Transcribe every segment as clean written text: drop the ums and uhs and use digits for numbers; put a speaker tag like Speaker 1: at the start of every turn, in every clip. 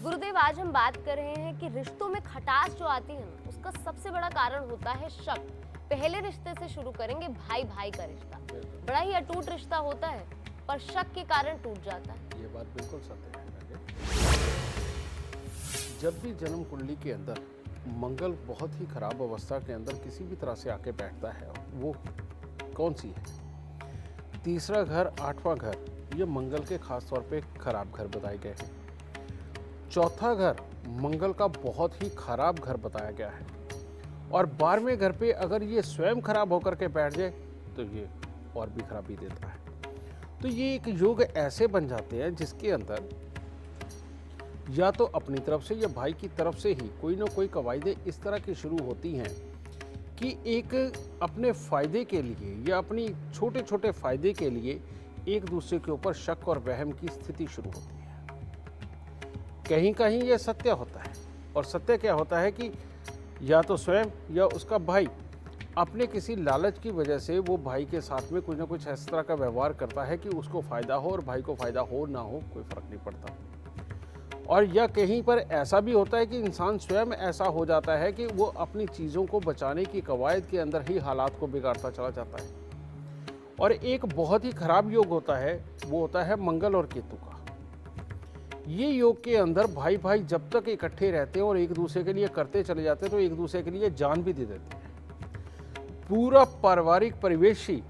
Speaker 1: गुरुदेव, आज हम बात कर रहे हैं कि रिश्तों में खटास जो आती है ना, उसका सबसे बड़ा कारण होता है शक। पहले रिश्ते से शुरू करेंगे, भाई भाई का रिश्ता बड़ा ही अटूट रिश्ता होता है, पर शक के कारण टूट जाता है।
Speaker 2: ये बात बिल्कुल सत्य है। जब भी जन्म कुंडली के अंदर मंगल बहुत ही खराब अवस्था के अंदर किसी भी तरह से आके बैठता है, वो कौन सी है? तीसरा घर, आठवां घर, ये मंगल के खास तौर पे खराब घर बताए गए हैं। चौथा घर मंगल का बहुत ही खराब घर बताया गया है, और 12वें घर पे अगर ये स्वयं खराब होकर के बैठ जाए तो ये और भी खराबी देता है। तो ये एक योग ऐसे बन जाते हैं जिसके अंदर या तो अपनी तरफ से या भाई की तरफ से ही कोई ना कोई कवायदें इस तरह की शुरू होती हैं कि एक अपने फायदे के लिए या अपनी छोटे छोटे फायदे के लिए एक दूसरे के ऊपर शक और वहम की स्थिति शुरू होती है। कहीं कहीं यह सत्य होता है, और सत्य क्या होता है कि या तो स्वयं या उसका भाई अपने किसी लालच की वजह से वो भाई के साथ में कुछ ना कुछ इस तरह का व्यवहार करता है कि उसको फायदा हो और भाई को फायदा हो ना हो कोई फर्क नहीं पड़ता। और या कहीं पर ऐसा भी होता है कि इंसान स्वयं ऐसा हो जाता है कि वो अपनी चीज़ों को बचाने की कवायद के अंदर ही हालात को बिगाड़ता चला जाता है। और एक बहुत ही खराब योग होता है, वो होता है मंगल और केतु का। ये योग के अंदर भाई भाई जब तक इकट्ठे रहते हैं और एक दूसरे के लिए करते चले जाते हैं तो एक दूसरे के लिए जान भी दे देते हैं। पूरा पारिवारिक परिवेश ही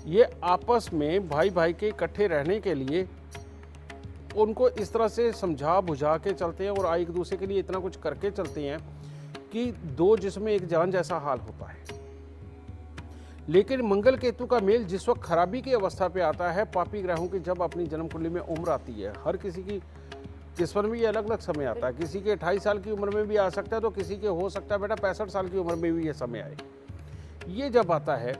Speaker 2: ये आपस में भाई भाई के इकट्ठे रहने के लिए उनको इस तरह से समझा बुझा के चलते हैं और एक दूसरे के लिए इतना कुछ करके चलते हैं कि दो जिसमें एक जान जैसा हाल होता है। लेकिन मंगल केतु का मेल जिस वक्त खराबी की अवस्था पे आता है, पापी ग्रहों की जब अपनी जन्म कुंडली में उम्र आती है, हर किसी की किस्मत में ये अलग अलग समय आता है। किसी के 28 साल की उम्र में भी आ सकता है, तो किसी के हो सकता है बेटा 65 साल की उम्र में भी ये समय आए। ये जब आता है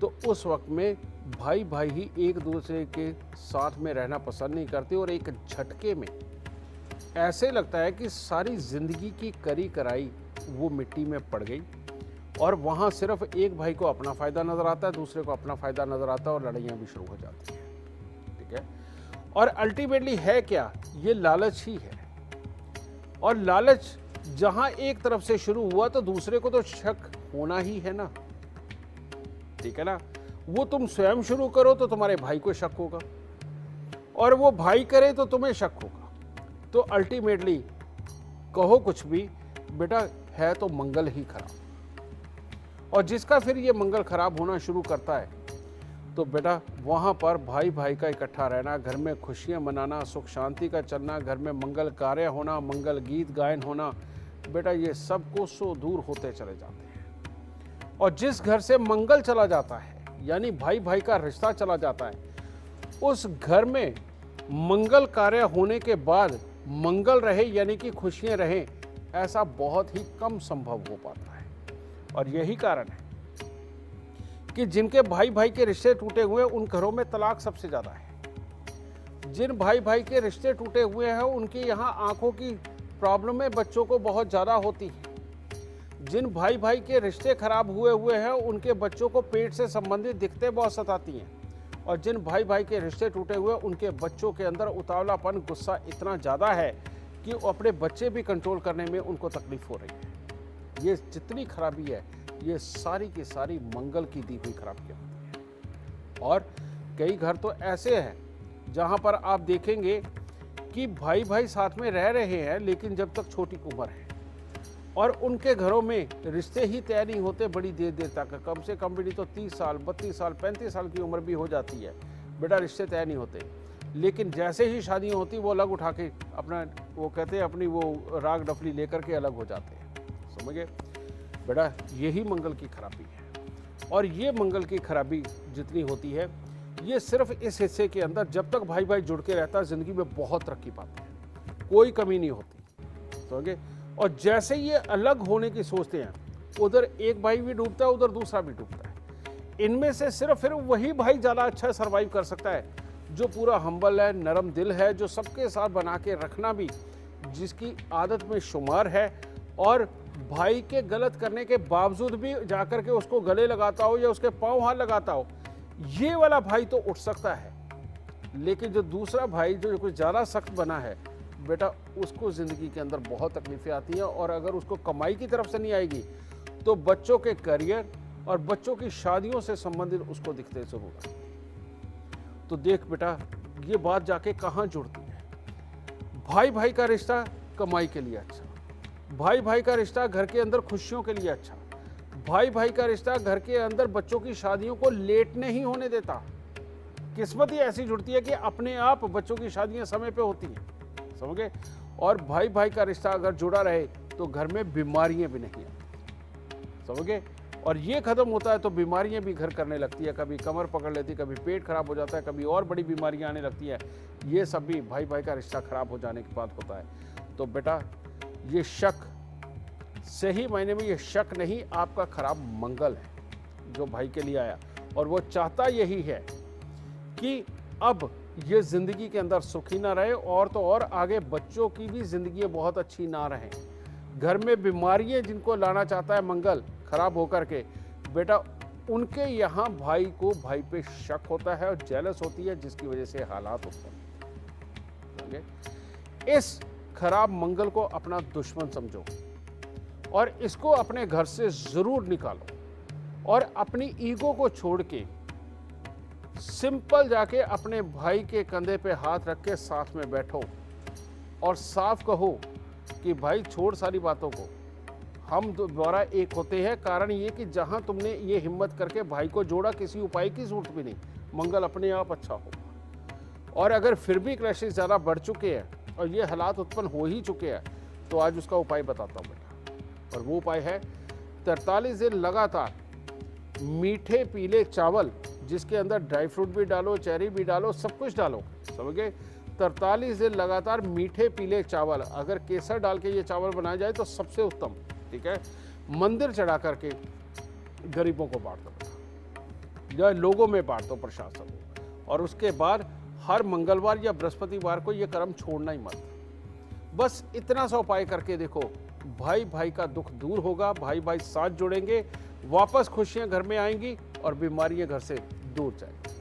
Speaker 2: तो उस वक्त में भाई भाई ही एक दूसरे के साथ में रहना पसंद नहीं करते, और एक झटके में ऐसे लगता है कि सारी जिंदगी की करी कराई वो मिट्टी में पड़ गई, और वहाँ सिर्फ एक भाई को अपना फ़ायदा नज़र आता है, दूसरे को अपना फ़ायदा नज़र आता है, और लड़ाइयाँ भी शुरू हो जाती हैं। ठीक है, और अल्टीमेटली है क्या? ये लालच ही है। और लालच जहाँ एक तरफ से शुरू हुआ तो दूसरे को तो शक होना ही है ना। ठीक है ना, वो तुम स्वयं शुरू करो तो तुम्हारे भाई को शक होगा, और वो भाई करे तो तुम्हें शक होगा। तो अल्टीमेटली कहो कुछ भी, बेटा है तो मंगल ही खराब। और जिसका फिर ये मंगल खराब होना शुरू करता है तो बेटा वहाँ पर भाई भाई का इकट्ठा रहना, घर में खुशियाँ मनाना, सुख शांति का चलना, घर में मंगल कार्य होना, मंगल गीत गायन होना, बेटा ये सब कोसों दूर होते चले जाते हैं। और जिस घर से मंगल चला जाता है, यानी भाई भाई का रिश्ता चला जाता है, उस घर में मंगल कार्य होने के बाद मंगल रहे यानी कि खुशियां रहें, ऐसा बहुत ही कम संभव हो पाता है। और यही कारण है कि जिनके भाई भाई के रिश्ते टूटे हुए उन घरों में तलाक सबसे ज्यादा है। जिन भाई भाई के रिश्ते टूटे हुए हैं उनके यहाँ आंखों की प्रॉब्लमें बच्चों को बहुत ज्यादा होती है। जिन भाई भाई के रिश्ते खराब हुए हैं उनके बच्चों को पेट से संबंधित दिक्कतें बहुत सताती हैं। और जिन भाई भाई के रिश्ते टूटे हुए उनके बच्चों के अंदर उतावलापन, गुस्सा इतना ज़्यादा है कि अपने बच्चे भी कंट्रोल करने में उनको तकलीफ हो रही है। ये जितनी खराबी है ये सारी की सारी मंगल की दी हुई खराबी होती है। और कई घर तो ऐसे हैं जहाँ पर आप देखेंगे कि भाई भाई साथ में रह रहे हैं, लेकिन जब तक छोटी उम्र है और उनके घरों में रिश्ते ही तय नहीं होते बड़ी देर देर तक, कम से कम भी नहीं तो 30 साल, 32 साल, 35 साल की उम्र भी हो जाती है, बेटा रिश्ते तय नहीं होते। लेकिन जैसे ही शादियाँ होती वो अलग उठा के अपना, वो कहते हैं अपनी वो राग डफली लेकर के अलग हो जाते हैं। समझे बेटा, यही मंगल की खराबी है। और ये मंगल की खराबी जितनी होती है, ये सिर्फ इस हिस्से के अंदर जब तक भाई भाई जुड़ के रहता है ज़िंदगी में बहुत तरक्की पाते हैं, कोई कमी नहीं होती। समझे। और जैसे ये अलग होने की सोचते हैं, उधर एक भाई भी डूबता है, उधर दूसरा भी डूबता है। इनमें से सिर्फ फिर वही भाई ज़्यादा अच्छा सर्वाइव कर सकता है जो पूरा हम्बल है, नरम दिल है, जो सबके साथ बना के रखना भी जिसकी आदत में शुमार है, और भाई के गलत करने के बावजूद भी जाकर के उसको गले लगाता हो या उसके पांव हाथ लगाता हो, ये वाला भाई तो उठ सकता है। लेकिन जो दूसरा भाई जो कुछ ज़्यादा सख्त बना है, बेटा उसको ज़िंदगी के अंदर बहुत तकलीफ़ें आती हैं, और अगर उसको कमाई की तरफ से नहीं आएगी तो बच्चों के करियर और बच्चों की शादियों से संबंधित उसको दिखते से होगा। तो देख बेटा, ये बात जाके कहाँ जुड़ती है। भाई भाई का रिश्ता कमाई के लिए अच्छा, भाई भाई का रिश्ता घर के अंदर खुशियों के लिए अच्छा, भाई भाई का रिश्ता घर के अंदर बच्चों की शादियों को लेट नहीं होने देता। किस्मत ही ऐसी जुड़ती है कि अपने आप बच्चों की शादियां समय पे होती हैं, समझ गए। और भाई भाई का रिश्ता अगर जुड़ा रहे तो घर में बीमारियां भी नहीं आती, समझ गए। और ये खत्म होता है तो बीमारियां भी घर करने लगती है, कभी कमर पकड़ लेती है, कभी पेट खराब हो जाता है, कभी और बड़ी बीमारियां आने लगती है। ये सब भी भाई भाई का रिश्ता खराब हो जाने के बाद होता है। तो बेटा ये शक, सही मायने में ये शक नहीं, आपका खराब मंगल है जो भाई के लिए आया, और वो चाहता यही है कि अब ये जिंदगी के अंदर सुखी ना रहे, और तो और आगे बच्चों की भी जिंदगी बहुत अच्छी ना रहे। घर में बीमारियां जिनको लाना चाहता है मंगल खराब होकर के, बेटा उनके यहाँ भाई को भाई पे शक होता है और जेलस होती है, जिसकी वजह से हालात होते हैं। इस खराब मंगल को अपना दुश्मन समझो और इसको अपने घर से जरूर निकालो, और अपनी ईगो को छोड़ के सिंपल जाके अपने भाई के कंधे पे हाथ रख के साथ में बैठो और साफ कहो कि भाई छोड़ सारी बातों को, हम दोबारा एक होते हैं। कारण ये कि जहां तुमने ये हिम्मत करके भाई को जोड़ा, किसी उपाय की जरूरत भी नहीं, मंगल अपने आप अच्छा होगा। और अगर फिर भी क्लैशेस ज़्यादा बढ़ चुके हैं और ये हालात उत्पन्न हो ही चुके हैं, तो आज उसका उपाय बताता हूँ बेटा। और वो उपाय है 43 दिन लगातार मीठे पीले चावल, जिसके अंदर ड्राई फ्रूट भी डालो, चेरी भी डालो, सब कुछ डालो, समझ गए। 43 दिन लगातार मीठे पीले चावल, अगर केसर डाल के ये चावल बनाया जाए तो सबसे उत्तम, ठीक है। मंदिर चढ़ा करके गरीबों को बांट दो या लोगों में बांट दो प्रसाद सब। और उसके बाद हर मंगलवार या बृहस्पतिवार को ये कर्म छोड़ना ही मत। बस इतना सा उपाय करके देखो, भाई भाई का दुख दूर होगा, भाई भाई साथ जुड़ेंगे, वापस खुशियां घर में आएंगी और बीमारियां घर से दूर जाएंगी।